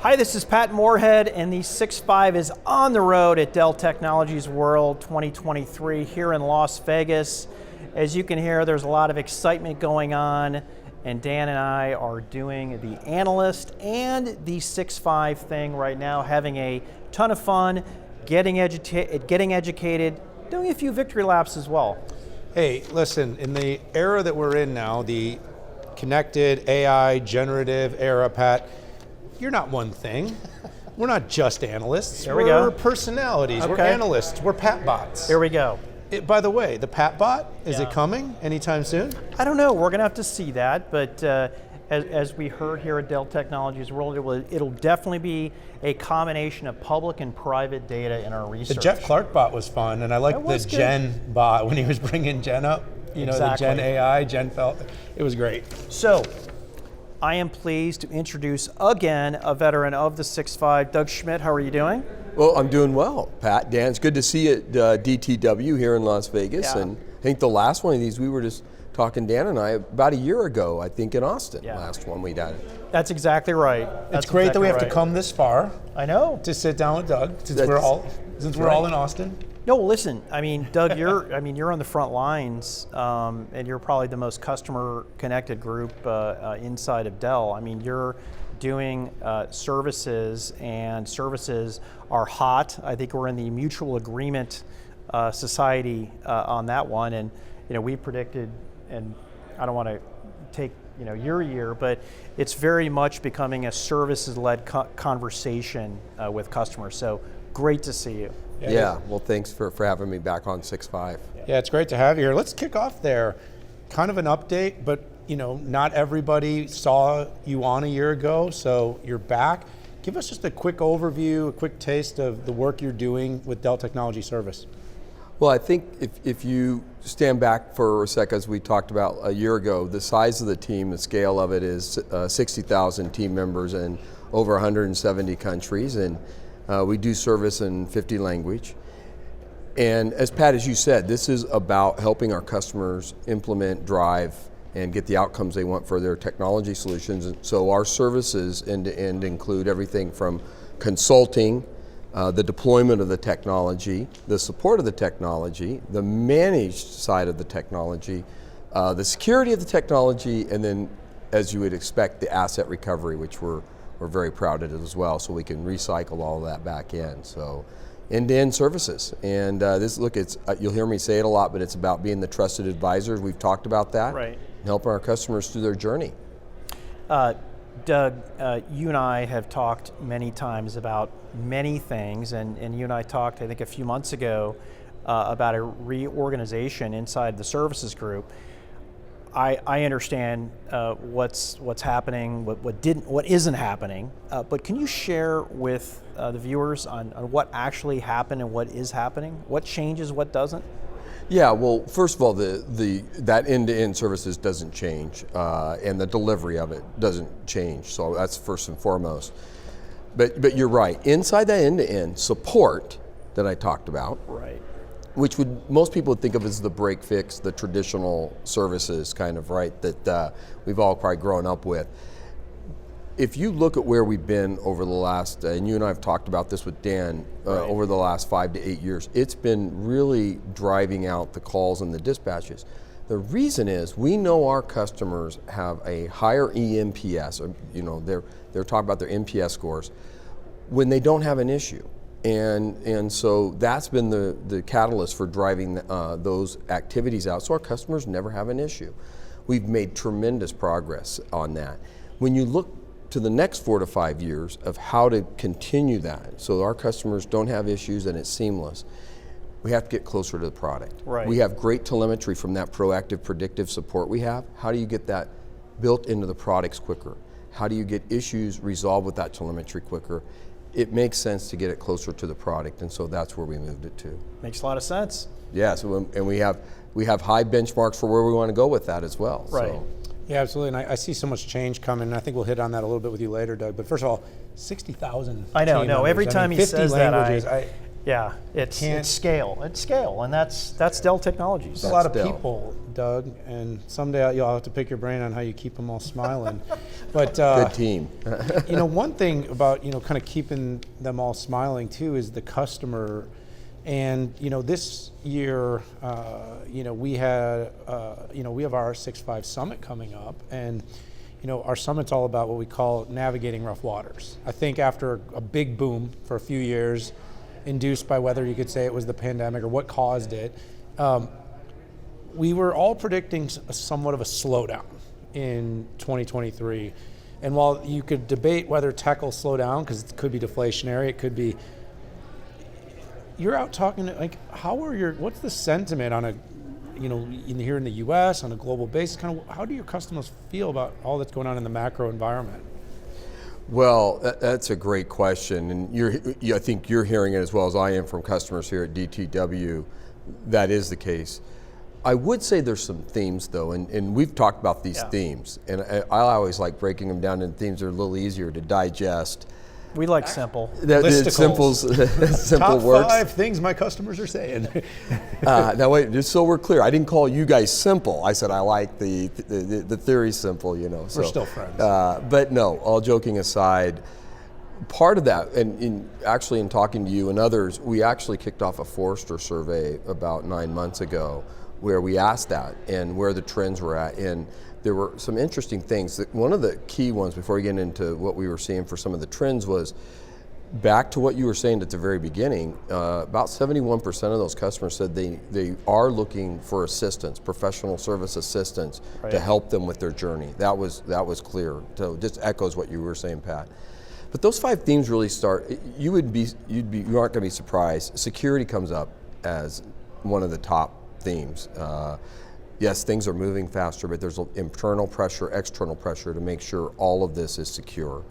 Hi, this is Pat Moorhead, and the 6.5 is on the road at Dell Technologies World 2023 here in Las Vegas. As you can hear, there's a lot of excitement going on, and Dan and I are doing the analyst and the 6.5 thing right now, having a ton of fun, getting educated, doing a few victory laps as well. Hey, listen, in the era that we're in now, the connected AI generative era, Pat, you're not one thing. We're not just analysts. There we go. We're personalities. Okay. We're analysts. We're Pat bots. Here we go. By the way, the Pat bot, is it coming anytime soon? I don't know. We're going to have to see that, but as we heard here at Dell Technologies World, it'll definitely be a combination of public and private data in our research. The Jeff Clark bot was fun, and I liked the Jen bot when he was bringing Jen up. You know, the Jen AI, Jen felt, it was great. So, I am pleased to introduce again a veteran of the 6.5, Doug Schmitt. How are you doing? Well, I'm doing well, Pat. Dan, it's good to see you at DTW here in Las Vegas. Yeah. And I think the last one of these, we were just talking, Dan and I, about a year ago, I think in Austin, last one we did. That's exactly right. It's great that we have to come this far. I know. To sit down with Doug, since we're all in Austin. No, listen, I mean, Doug, you're on the front lines, and you're probably the most customer-connected group inside of Dell. I mean, you're doing services, and services are hot. I think we're in the mutual agreement society on that one, and we predicted, and I don't want to take your year, but it's very much becoming a services-led conversation with customers. So great to see you. Yeah, well, thanks for having me back on 6.5. Yeah, it's great to have you here. Let's kick off there. Kind of an update, but not everybody saw you on a year ago, so you're back. Give us just a quick overview, a quick taste of the work you're doing with Dell Technologies Services. Well, I think if you stand back for a sec, as we talked about a year ago, the size of the team, the scale of it is 60,000 team members in over 170 countries, and we do service in 50 language. And as Pat, as you said, this is about helping our customers implement, drive, and get the outcomes they want for their technology solutions. And so our services end-to-end include everything from consulting, the deployment of the technology, the support of the technology, the managed side of the technology, the security of the technology, and then, as you would expect, the asset recovery, which we're very proud of it as well, so we can recycle all of that back in. So end-to-end services. And you'll hear me say it a lot, but it's about being the trusted advisors. We've talked about that. Right. And helping our customers through their journey. Doug, you and I have talked many times about many things, and you and I talked, I think, a few months ago about a reorganization inside the services group. I understand what's happening, what isn't happening, but can you share with the viewers on what actually happened and what is happening? What changes, what doesn't? Yeah, well, first of all, that end-to-end services doesn't change, and the delivery of it doesn't change. So that's first and foremost. But you're right. Inside that end-to-end support that I talked about, right, which most people would think of as the break fix, the traditional services kind of, right, that we've all probably grown up with. If you look at where we've been over the last, and you and I have talked about this with Dan, over the last 5 to 8 years, it's been really driving out the calls and the dispatches. The reason is we know our customers have a higher eNPS, or, they're talking about their NPS scores, when they don't have an issue. And so that's been the catalyst for driving those activities out, so our customers never have an issue. We've made tremendous progress on that. When you look to the next 4 to 5 years of how to continue that, so our customers don't have issues and it's seamless, we have to get closer to the product. Right. We have great telemetry from that proactive, predictive support we have. How do you get that built into the products quicker? How do you get issues resolved with that telemetry quicker? It makes sense to get it closer to the product, and so that's where we moved it to. Makes a lot of sense. Yeah, and we have high benchmarks for where we want to go with that as well. Right. So. Yeah, absolutely, and I see so much change coming, and I think we'll hit on that a little bit with you later, Doug. But first of all, 60,000 I know, team no, members. every time he says languages, that, it's scale, and that's Dell Technologies. There's a lot of Dell. people Doug, and someday you'll have to pick your brain on how you keep them all smiling. But Good team. one thing about kind of keeping them all smiling too is the customer. And this year, we had we have our 6.5 Summit coming up, and our summit's all about what we call navigating rough waters. I think after a big boom for a few years, induced by whether you could say it was the pandemic or what caused it, we were all predicting somewhat of a slowdown in 2023. And while you could debate whether tech will slow down, because it could be deflationary, it could be, you're out talking, like, what's the sentiment on here in the US, on a global basis, kind of how do your customers feel about all that's going on in the macro environment? Well, that's a great question, and I think you're hearing it as well as I am from customers here at DTW. That is the case. I would say there's some themes though, and we've talked about these themes, and I always like breaking them down into themes that are a little easier to digest. We like simple. Simple Top works. 5 things my customers are saying. Now wait, just so we're clear, I didn't call you guys simple. I said I like the theory simple, So, we're still friends. But no, all joking aside, part of that, and actually in talking to you and others, we actually kicked off a Forrester survey about 9 months ago where we asked that and where the trends were at. And there were some interesting things. One of the key ones, before we get into what we were seeing for some of the trends, was back to what you were saying at the very beginning. About 71% of those customers said they are looking for assistance, professional service assistance, right, to help them with their journey. That was clear. So just echoes what you were saying, Pat. But those 5 themes really start. You aren't going to be surprised. Security comes up as one of the top themes. Yes, things are moving faster, but there's internal pressure, external pressure to make sure all of this is secure.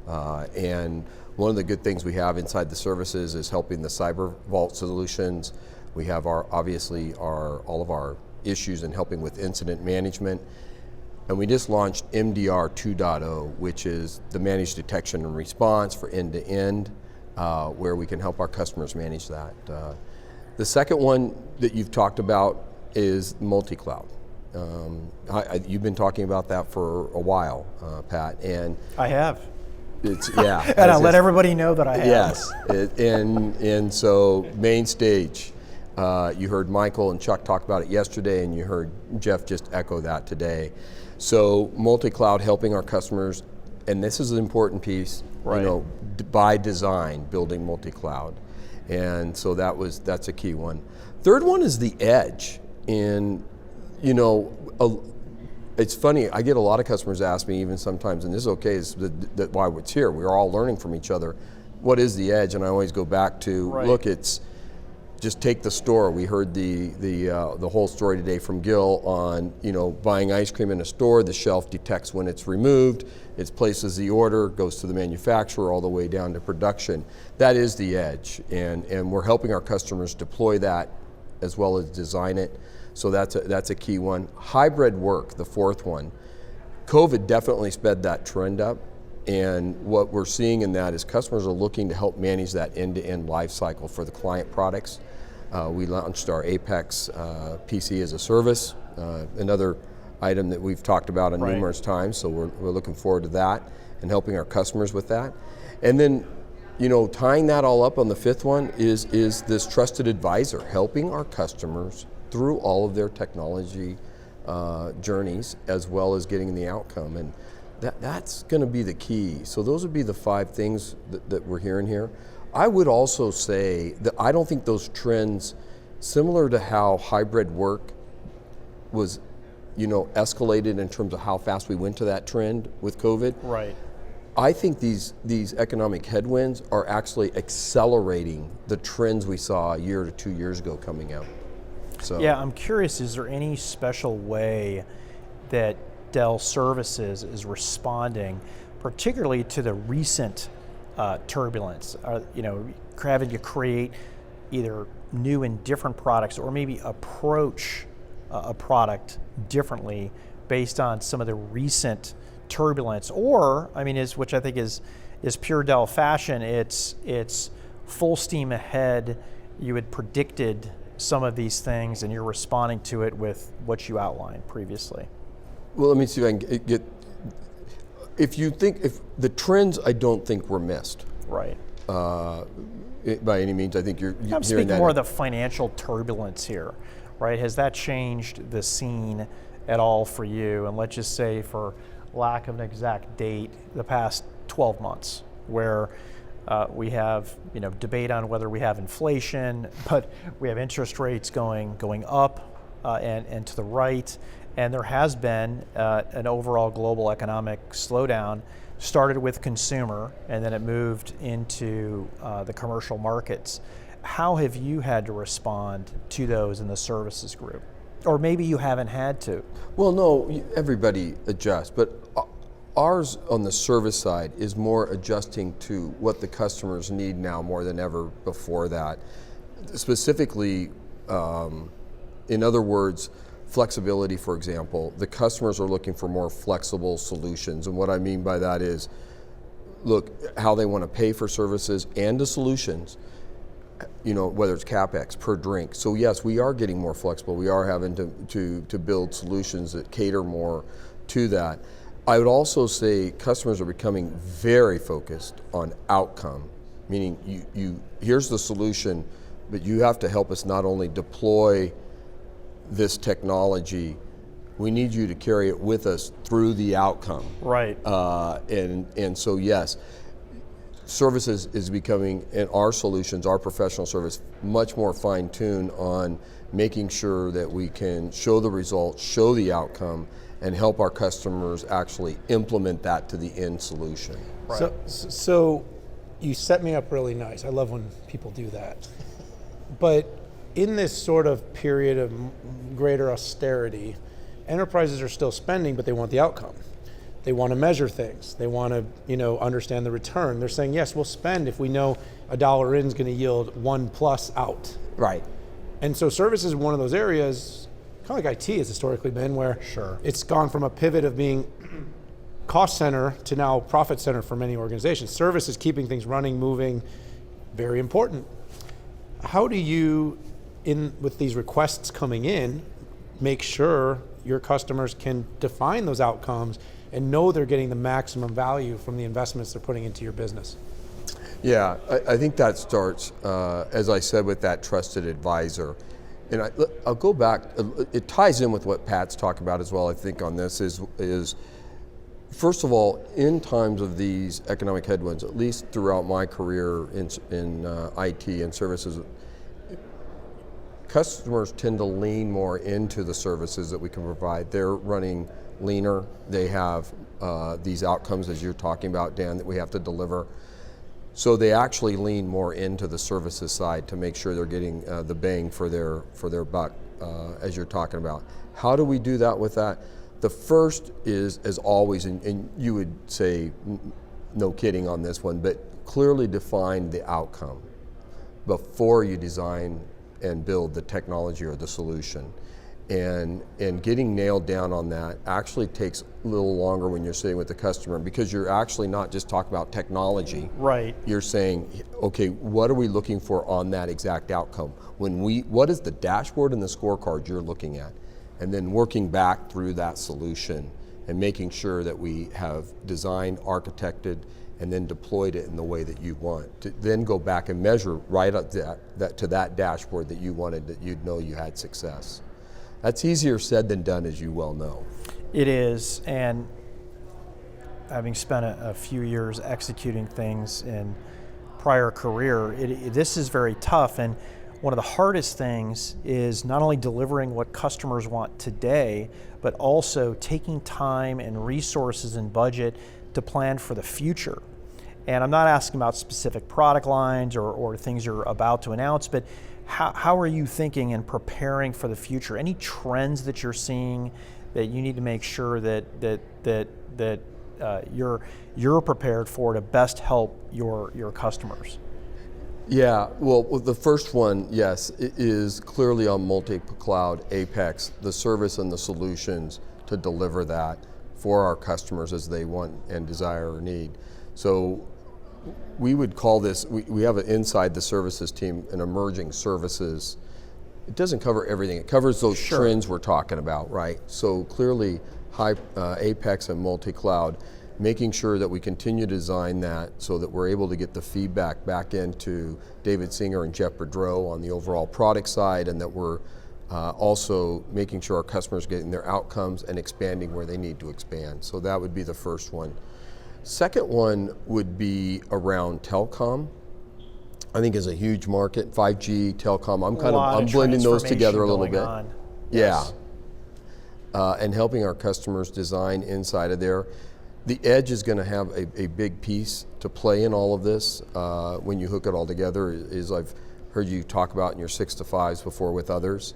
And one of the good things we have inside the services is helping the cyber vault solutions. We have all of our issues in helping with incident management. And we just launched MDR 2.0, which is the managed detection and response for end-to-end, where we can help our customers manage that. The second one that you've talked about is multi-cloud. You've been talking about that for a while, Pat, and I have. And I'll let everybody know that I have. Yes, and so main stage. You heard Michael and Chuck talk about it yesterday, and you heard Jeff just echo that today. So multi-cloud, helping our customers, and this is an important piece. Right. By design, building multi-cloud, and so that's a key one. Third one is the edge. And it's funny, I get a lot of customers ask me even sometimes, and this is okay, is that why it's here, we're all learning from each other. What is the edge? And I always go back to, right, look, it's just take the store. We heard the whole story today from Gil on buying ice cream in a store, the shelf detects when it's removed, it places the order, goes to the manufacturer all the way down to production. That is the edge, and we're helping our customers deploy that as well as design it. So that's a key one. Hybrid work, the fourth one. COVID definitely sped that trend up, and what we're seeing in that is customers are looking to help manage that end-to-end life cycle for the client products. We launched our Apex PC as a service, another item that we've talked about right, numerous times, so we're looking forward to that and helping our customers with that. And then tying that all up on the fifth one is this trusted advisor, helping our customers through all of their technology journeys, as well as getting the outcome. And that's going to be the key. So those would be the 5 things that we're hearing here. I would also say that I don't think those trends, similar to how hybrid work was escalated in terms of how fast we went to that trend with COVID. Right. I think these economic headwinds are actually accelerating the trends we saw a year to 2 years ago coming out. So yeah, I'm curious, is there any special way that Dell Services is responding, particularly to the recent turbulence? Having to create either new and different products, or maybe approach a product differently based on some of the recent turbulence, or which I think is pure Dell fashion. It's full steam ahead. You had predicted some of these things and you're responding to it with what you outlined previously? Well, let me see if I can get, if the trends I don't think were missed. Right. By any means, I think you're I'm hearing speaking that. more of the financial turbulence here, right? Has that changed the scene at all for you? And let's just say, for lack of an exact date, the past 12 months, where we have debate on whether we have inflation, but we have interest rates going up and to the right, and there has been an overall global economic slowdown. Started with consumer, and then it moved into the commercial markets. How have you had to respond to those in the services group? Or maybe you haven't had to. Well, no, everybody adjusts, but ours on the service side is more adjusting to what the customers need now more than ever before that. Specifically, in other words, flexibility, for example. The customers are looking for more flexible solutions, and what I mean by that is, look, how they want to pay for services and the solutions, whether it's CapEx per drink. So yes, we are getting more flexible. We are having to build solutions that cater more to that. I would also say customers are becoming very focused on outcome, meaning here's the solution, but you have to help us not only deploy this technology, we need you to carry it with us through the outcome. Right. And so yes, services is becoming, and our solutions, our professional service, much more fine-tuned on making sure that we can show the results, show the outcome, and help our customers actually implement that to the end solution. Right. So you set me up really nice. I love when people do that. But in this sort of period of greater austerity, enterprises are still spending, but they want the outcome. They want to measure things. They want to, understand the return. They're saying, yes, we'll spend if we know $1 in is going to yield 1+ out. Right. And so services is one of those areas, kind of like IT has historically been, where Sure. It's gone from a pivot of being cost center to now profit center for many organizations. Service is keeping things running, moving, very important. How do you, with these requests coming in, make sure your customers can define those outcomes and know they're getting the maximum value from the investments they're putting into your business? Yeah, I think that starts, as I said, with that trusted advisor. And I'll go back, it ties in with what Pat's talking about as well, I think, on this, is first of all, in times of these economic headwinds, at least throughout my career in IT and services, customers tend to lean more into the services that we can provide. They're running leaner. They have these outcomes, as you're talking about, Dan, that we have to deliver. So they actually lean more into the services side to make sure they're getting the bang for their buck, as you're talking about. How do we do that with that? The first is, as always, and you would say, no kidding on this one, but clearly define the outcome before you design and build the technology or the solution. And getting nailed down on that actually takes a little longer when you're sitting with the customer, because you're actually not just talking about technology. Right. You're saying, okay, what are we looking for on that exact outcome? What is the dashboard and the scorecard you're looking at? And then working back through that solution and making sure that we have designed, architected, and then deployed it in the way that you want. To then go back and measure right up to that dashboard that you wanted, that you'd know you had success. That's easier said than done, as you well know. It is, and having spent a few years executing things in prior career, this is very tough. And one of the hardest things is not only delivering what customers want today, but also taking time and resources and budget to plan for the future. And I'm not asking about specific product lines or things you're about to announce, but how are you thinking and preparing for the future? Any trends that you're seeing that you need to make sure that you're prepared for to best help your customers? Yeah, well, the first one, yes, it is clearly on multi-cloud Apex, the service and the solutions to deliver that for our customers as they want and desire or need. So we would call this, we have inside the services team an emerging services it doesn't cover everything. It covers those Sure. trends we're talking about, right? So clearly, high Apex and multi-cloud, making sure that we continue to design that so that we're able to get the feedback back into David Singer and Jeff Bedreau on the overall product side, and that we're also making sure our customers are getting their outcomes and expanding where they need to expand. So that would be the first one. Second one would be around telecom. I think is a huge market, 5G, telecom. I'm blending those together a little bit. Yes. Yeah. And helping our customers design inside of there. The edge is going to have a big piece to play in all of this when you hook it all together, as I've heard you talk about in your 6 to 5s before with others.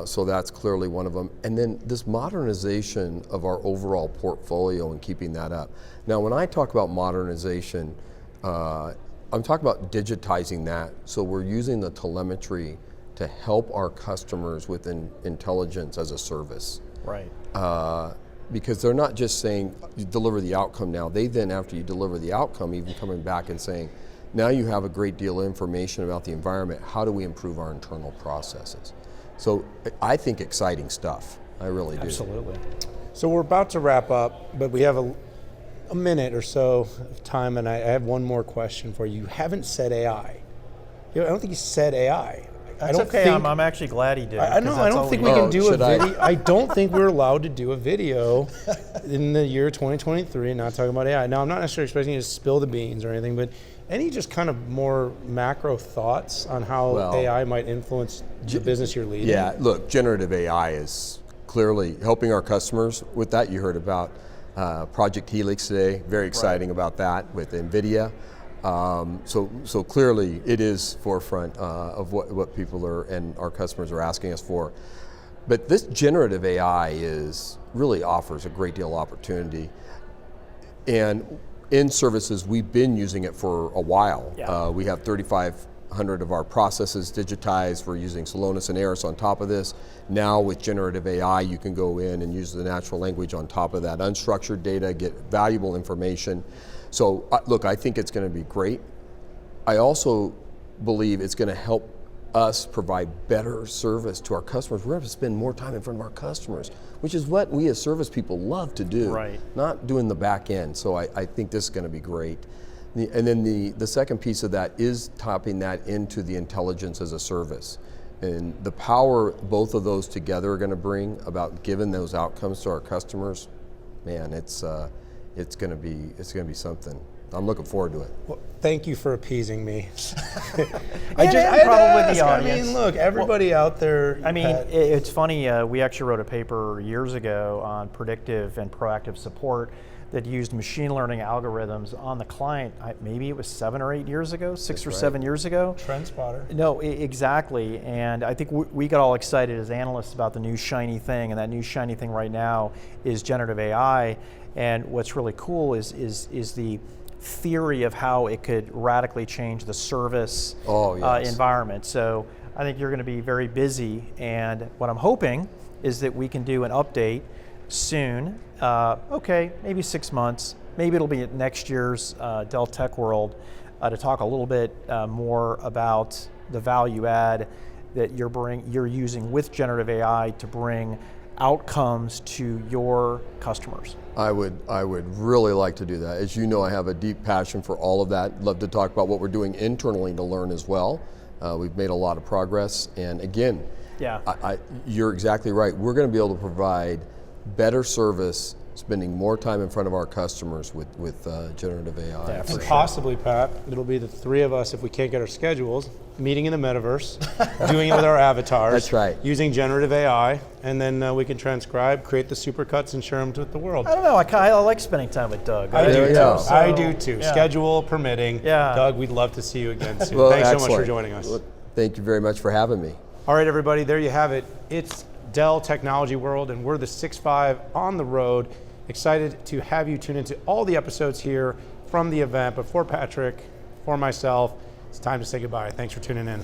So that's clearly one of them. And then this modernization of our overall portfolio and keeping that up. Now, when I talk about modernization, I'm talking about digitizing that. So we're using the telemetry to help our customers with intelligence as a service. Right. Because they're not just saying you deliver the outcome now. They then, after you deliver the outcome, even coming back and saying, now you have a great deal of information about the environment. How do we improve our internal processes? So I think exciting stuff. I really do. Absolutely. So we're about to wrap up, but we have a minute or so of time, and I have one more question for you. You haven't said AI. I don't think you said AI. That's okay. I'm actually glad he did. I know. I don't think we can do a video. I don't think we're allowed to do a video in the year 2023. Not talking about AI. Now, I'm not necessarily expecting you to spill the beans or anything, but any just kind of more macro thoughts on how AI might influence the business you're leading? Yeah. Look, generative AI is clearly helping our customers with that. You heard about Project Helix today. Very exciting about that with NVIDIA. So clearly it is forefront of what people are and our customers are asking us for. But this generative AI really offers a great deal of opportunity. And in services, we've been using it for a while. Yeah. We have 3,500 of our processes digitized. We're using Celonis and Eris on top of this. Now with generative AI, you can go in and use the natural language on top of that unstructured data, get valuable information. So look, I think it's going to be great. I also believe it's going to help us provide better service to our customers. We're going to spend more time in front of our customers, which is what we as service people love to do, not doing the back end. So I think this is going to be great. And then the second piece of that is topping that into the intelligence as a service. And the power both of those together are going to bring about giving those outcomes to our customers, man, it's going to be something. I'm looking forward to it. Well, thank you for appeasing me. I mean, look, everybody out there. I mean, it's funny. We actually wrote a paper years ago on predictive and proactive support that used machine learning algorithms on the client. Maybe it was 7 or 8 years ago, 6 or 7 years ago. Trend spotter. No, exactly. And I think we got all excited as analysts about the new shiny thing, and that new shiny thing right now is generative AI. And what's really cool is the theory of how it could radically change the service environment. So I think you're going to be very busy, and what I'm hoping is that we can do an update soon. Maybe 6 months. Maybe it'll be at next year's Dell Tech World to talk a little bit more about the value add that you're using with generative AI to bring outcomes to your customers. I would really like to do that. As you know, I have a deep passion for all of that. Love to talk about what we're doing internally to learn as well. We've made a lot of progress, and again, you're exactly right. We're going to be able to provide better service, spending more time in front of our customers with generative AI. Yeah, and possibly, Pat, it'll be the three of us, if we can't get our schedules, meeting in the metaverse, doing it with our avatars. That's right. Using generative AI, and then we can transcribe, create the supercuts, and share them with the world. I don't know. I like spending time with Doug. I do too. So, I do too. Schedule permitting. Yeah. Doug, we'd love to see you again soon. Well, Thanks so excellent. much for joining us. Well, thank you very much for having me. All right, everybody, there you have it. It's Dell Technology World, and we're the 6.5 on the road. Excited to have you tune into all the episodes here from the event. But for Patrick, for myself, it's time to say goodbye. Thanks for tuning in.